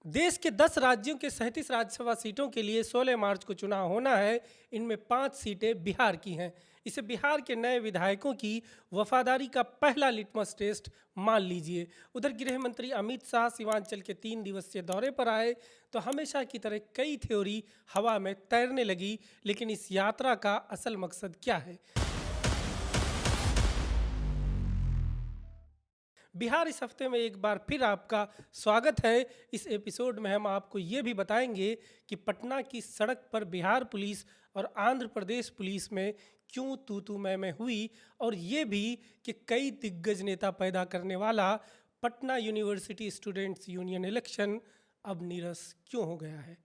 देश के 10 राज्यों के 37 राज्यसभा सीटों के लिए 16 मार्च को चुनाव होना है। इनमें 5 सीटें बिहार की हैं। इसे बिहार के नए विधायकों की वफादारी का पहला लिटमस टेस्ट मान लीजिए। उधर गृह मंत्री अमित शाह सीमांचल के 3 दिवसीय दौरे पर आए तो हमेशा की तरह कई थ्योरी हवा में तैरने लगी। लेकिन इस यात्रा का असल मकसद क्या है? बिहार इस हफ्ते में एक बार फिर आपका स्वागत है। इस एपिसोड में हम आपको ये भी बताएंगे कि पटना की सड़क पर बिहार पुलिस और आंध्र प्रदेश पुलिस में क्यों तू मैं हुई, और ये भी कि कई दिग्गज नेता पैदा करने वाला Patna university students union election अब नीरस क्यों हो गया है।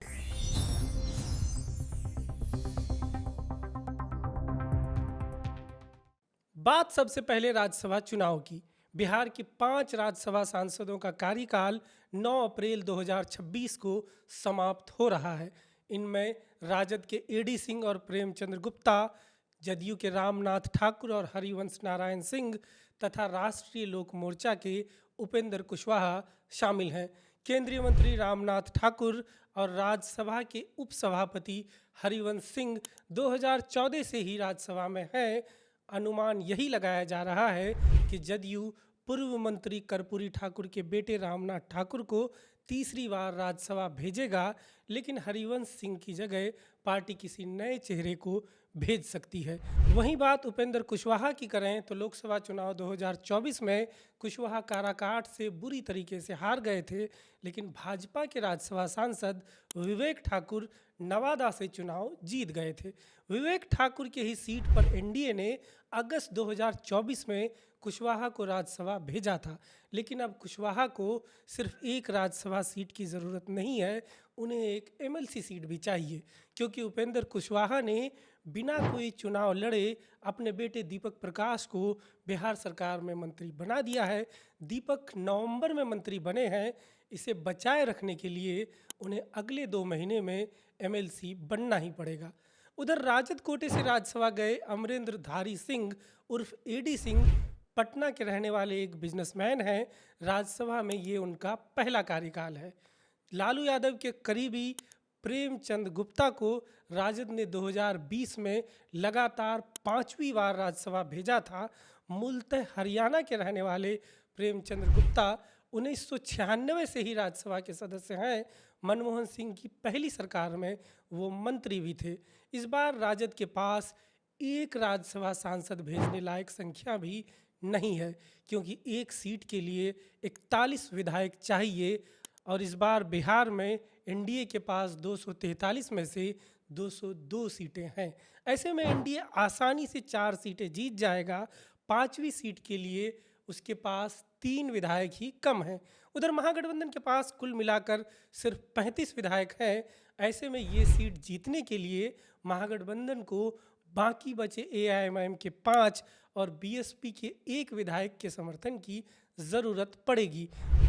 बात सबसे पहले राज्यसभा चुनाव की। बिहार की 5 राज्यसभा सांसदों का कार्यकाल 9 अप्रैल 2026 को समाप्त हो रहा है। इनमें राजद के एडी सिंह और प्रेमचंद्र गुप्ता, जदयू के रामनाथ ठाकुर और हरिवंश नारायण सिंह तथा राष्ट्रीय लोक मोर्चा के उपेंद्र कुशवाहा शामिल हैं। केंद्रीय मंत्री रामनाथ ठाकुर और राज्यसभा के उपसभापति हरिवंश सिंह 2014 से ही राज्यसभा में हैं। अनुमान यही लगाया जा रहा है कि जदयू पूर्व मंत्री कर्पूरी ठाकुर के बेटे रामनाथ ठाकुर को तीसरी बार राज्यसभा भेजेगा, लेकिन हरिवंश सिंह की जगह पार्टी किसी नए चेहरे को भेज सकती है। वहीं बात उपेंद्र कुशवाहा की करें तो लोकसभा चुनाव 2024 में कुशवाहा काराकाट से बुरी तरीके से हार गए थे, लेकिन भाजपा के राज्यसभा सांसद विवेक ठाकुर नवादा से चुनाव जीत गए थे। विवेक ठाकुर के ही सीट पर एनडीए ने अगस्त 2024 में कुशवाहा को राज्यसभा भेजा था, लेकिन अब कुशवाहा को सिर्फ एक राज्यसभा सीट की ज़रूरत नहीं है, उन्हें एक एमएलसी सीट भी चाहिए, क्योंकि उपेंद्र कुशवाहा ने बिना कोई चुनाव लड़े अपने बेटे दीपक प्रकाश को बिहार सरकार में मंत्री बना दिया है। दीपक नवंबर में मंत्री बने हैं। इसे बचाए रखने के लिए उन्हें अगले 2 महीने में एमएलसी बनना ही पड़ेगा। उधर राजद कोटे से राज्यसभा गए अमरेंद्र धारी सिंह उर्फ एडी सिंह पटना के रहने वाले एक बिजनेसमैन हैं। राज्यसभा में ये उनका पहला कार्यकाल है। लालू यादव के करीबी प्रेमचंद गुप्ता को राजद ने 2020 में लगातार 5वीं बार राज्यसभा भेजा था। मूलतः हरियाणा के रहने वाले प्रेमचंद गुप्ता 1996 से ही राज्यसभा के सदस्य हैं। मनमोहन सिंह की पहली सरकार में वो मंत्री भी थे। इस बार राजद के पास एक राज्यसभा सांसद भेजने लायक संख्या भी नहीं है, क्योंकि एक सीट के लिए 41 विधायक चाहिए, और इस बार बिहार में एनडीए के पास 243 में से 202 सीटें हैं। ऐसे में एनडीए आसानी से 4 सीटें जीत जाएगा। 5वीं सीट के लिए उसके पास 3 विधायक ही कम हैं। उधर महागठबंधन के पास कुल मिलाकर सिर्फ 35 विधायक हैं। ऐसे में ये सीट जीतने के लिए महागठबंधन को बाकी बचे एआईएमआईएम के 5 और बीएसपी के 1 विधायक के समर्थन की ज़रूरत पड़ेगी,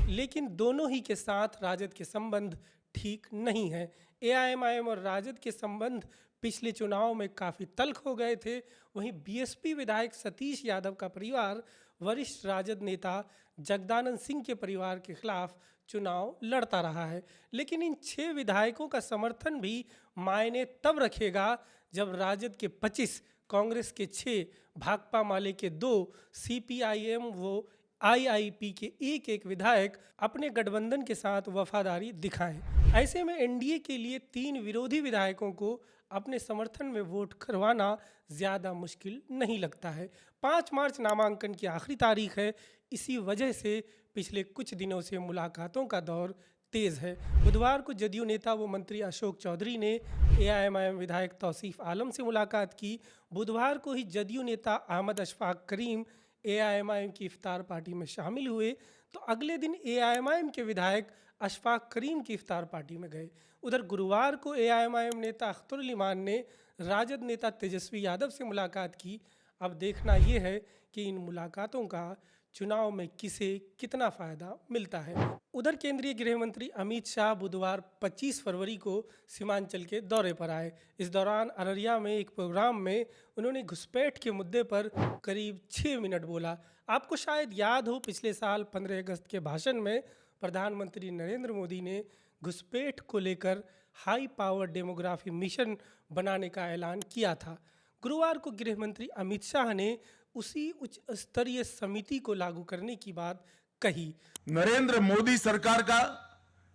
लेकिन दोनों ही के साथ राजद के संबंध ठीक नहीं हैं। एआईएमआईएम और राजद के संबंध पिछले चुनाव में काफ़ी तल्ख हो गए थे। वहीं बीएसपी विधायक सतीश यादव का परिवार वरिष्ठ राजद नेता जगदानंद सिंह के परिवार के खिलाफ चुनाव लड़ता रहा है, लेकिन इन 6 विधायकों का समर्थन भी मायने तब रखेगा जब राजद के 25, कांग्रेस के 6, भाकपा माले के 2, सीपीआईएम व आईआईपी के एक विधायक अपने गठबंधन के साथ वफादारी दिखाएं। ऐसे में एनडीए के लिए 3 विरोधी विधायकों को अपने समर्थन में वोट करवाना ज़्यादा मुश्किल नहीं लगता है। 5 मार्च नामांकन की आखिरी तारीख है। इसी वजह से पिछले कुछ दिनों से मुलाकातों का दौर तेज़ है। बुधवार को जदयू नेता व मंत्री अशोक चौधरी ने एआईएमआईएम विधायक तौसीफ आलम से मुलाकात की। बुधवार को ही जदयू नेता अहमद अशफाक करीम एआईएमआईएम की इफ्तार पार्टी में शामिल हुए, तो अगले दिन एआईएमआईएम के विधायक अशफाक करीम की इफ्तार पार्टी में गए। उधर गुरुवार को एआईएमआईएम नेता अख्तरुल इमान ने राजद नेता तेजस्वी यादव से मुलाकात की। अब देखना ये है कि इन मुलाकातों का चुनाव में किसे कितना फ़ायदा मिलता है। उधर केंद्रीय गृह मंत्री अमित शाह बुधवार 25 फरवरी को सीमांचल के दौरे पर आए। इस दौरान अररिया में एक प्रोग्राम में उन्होंने घुसपैठ के मुद्दे पर करीब 6 मिनट बोला। आपको शायद याद हो, पिछले साल 15 अगस्त के भाषण में प्रधानमंत्री नरेंद्र मोदी ने घुसपैठ को लेकर हाई पावर डेमोग्राफी मिशन बनाने का ऐलान किया था। गुरुवार को गृह मंत्री अमित शाह ने उसी उच्च स्तरीय समिति को लागू करने की बात कही। नरेंद्र मोदी सरकार का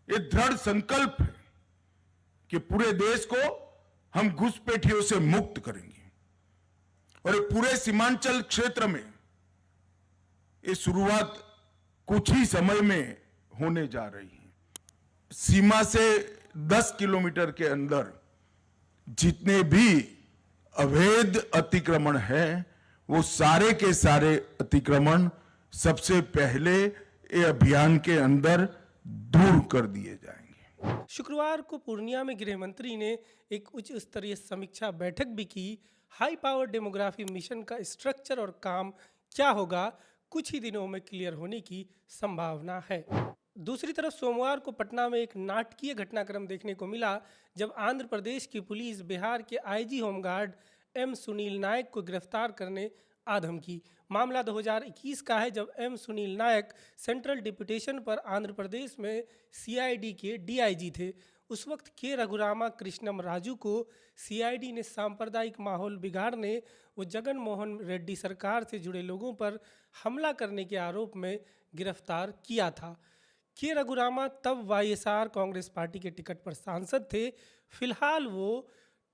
ये दृढ़ संकल्प है कि पूरे देश को हम घुसपैठियों से मुक्त करेंगे और पूरे सीमांचल क्षेत्र में ये शुरुआत कुछ ही समय में होने जा रही है। सीमा से 10 किलोमीटर के अंदर जितने भी अवैध अतिक्रमण हैं, वो सारे के सारे अतिक्रमण सबसे पहले ये अभियान के अंदर दूर कर दिए जाएंगे। शुक्रवार को पूर्णिया में गृह मंत्री ने एक उच्च स्तरीय समीक्षा बैठक भी की। हाई पावर डेमोग्राफी मिशन का स्ट्रक्चर और काम क्या होगा, कुछ ही दिनों में क्लियर होने की संभावना है। दूसरी तरफ सोमवार को पटना में एक नाटकीय घटनाक्रम देखने को मिला, जब आंध्र प्रदेश की पुलिस बिहार के आईजी होमगार्ड एम सुनील नायक को गिरफ्तार करने आधम की। मामला 2021 का है, जब एम सुनील नायक सेंट्रल डिप्यूटेशन पर आंध्र प्रदेश में सीआईडी के डीआईजी थे। उस वक्त के रघुरामा कृष्णम राजू को सीआईडी ने सांप्रदायिक माहौल बिगाड़ने व जगन मोहन रेड्डी सरकार से जुड़े लोगों पर हमला करने के आरोप में गिरफ्तार किया था। के रघुरामा तब वाईएसआर कांग्रेस पार्टी के टिकट पर सांसद थे। फिलहाल वो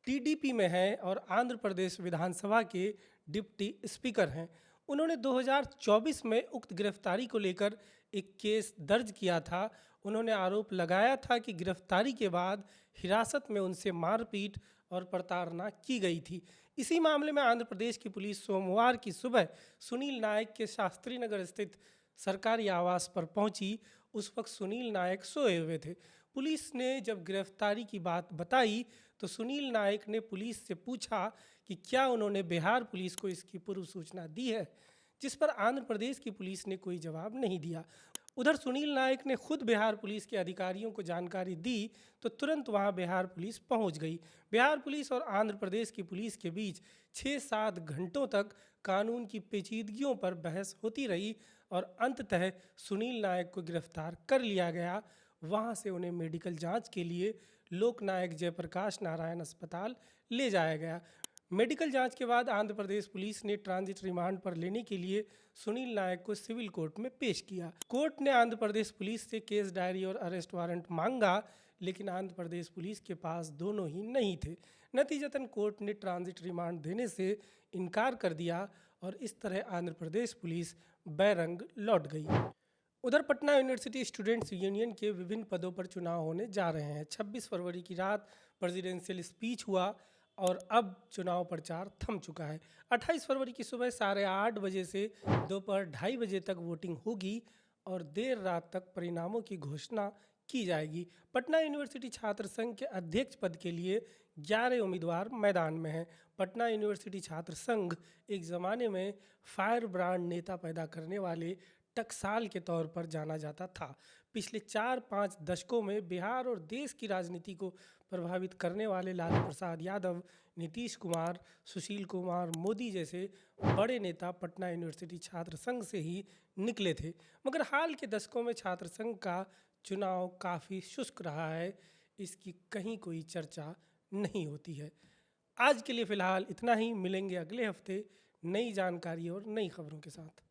टीडीपी में हैं और आंध्र प्रदेश विधानसभा के डिप्टी स्पीकर हैं। उन्होंने 2024 में उक्त गिरफ्तारी को लेकर एक केस दर्ज किया था। उन्होंने आरोप लगाया था कि गिरफ्तारी के बाद हिरासत में उनसे मारपीट और प्रताड़ना की गई थी। इसी मामले में आंध्र प्रदेश की पुलिस सोमवार की सुबह सुनील नायक के शास्त्री नगर स्थित सरकारी आवास पर पहुंची। उस वक्त सुनील नायक सोए हुए थे। पुलिस ने जब गिरफ्तारी की बात बताई तो सुनील नायक ने पुलिस से पूछा कि क्या उन्होंने बिहार पुलिस को इसकी पूर्व सूचना दी है, जिस पर आंध्र प्रदेश की पुलिस ने कोई जवाब नहीं दिया। उधर सुनील नायक ने खुद बिहार पुलिस के अधिकारियों को जानकारी दी तो तुरंत वहां बिहार पुलिस पहुंच गई। बिहार पुलिस और आंध्र प्रदेश की पुलिस के बीच 6-7 घंटों तक कानून की पेचीदगियों पर बहस होती रही और अंततः सुनील नायक को गिरफ्तार कर लिया गया। वहां से उन्हें मेडिकल जांच के लिए लोकनायक जयप्रकाश नारायण अस्पताल ले जाया गया। मेडिकल जांच के बाद आंध्र प्रदेश पुलिस ने ट्रांजिट रिमांड पर लेने के लिए सुनील नायक को सिविल कोर्ट में पेश किया। कोर्ट ने आंध्र प्रदेश पुलिस से केस डायरी और अरेस्ट वारंट मांगा, लेकिन आंध्र प्रदेश पुलिस के पास दोनों ही नहीं थे। नतीजतन कोर्ट ने ट्रांजिट रिमांड देने से इनकार कर दिया और इस तरह आंध्र प्रदेश पुलिस बैरंग लौट गई। उधर पटना यूनिवर्सिटी स्टूडेंट्स यूनियन के विभिन्न पदों पर चुनाव होने जा रहे हैं। 26 फरवरी की रात प्रेसिडेंशियल स्पीच हुआ और अब चुनाव प्रचार थम चुका है। 28 फरवरी की सुबह 8:30 बजे से दोपहर 2:30 बजे तक वोटिंग होगी और देर रात तक परिणामों की घोषणा की जाएगी। पटना यूनिवर्सिटी छात्र संघ के अध्यक्ष पद के लिए 11 उम्मीदवार मैदान में हैं। पटना यूनिवर्सिटी छात्र संघ एक ज़माने में फायर ब्रांड नेता पैदा करने वाले टकसाल के तौर पर जाना जाता था। पिछले 4-5 दशकों में बिहार और देश की राजनीति को प्रभावित करने वाले लालू प्रसाद यादव, नीतीश कुमार, सुशील कुमार मोदी जैसे बड़े नेता पटना यूनिवर्सिटी छात्र संघ से ही निकले थे। मगर हाल के दशकों में छात्र संघ का चुनाव काफ़ी शुष्क रहा है, इसकी कहीं कोई चर्चा नहीं होती है। आज के लिए फ़िलहाल इतना ही। मिलेंगे अगले हफ्ते नई जानकारी और नई खबरों के साथ।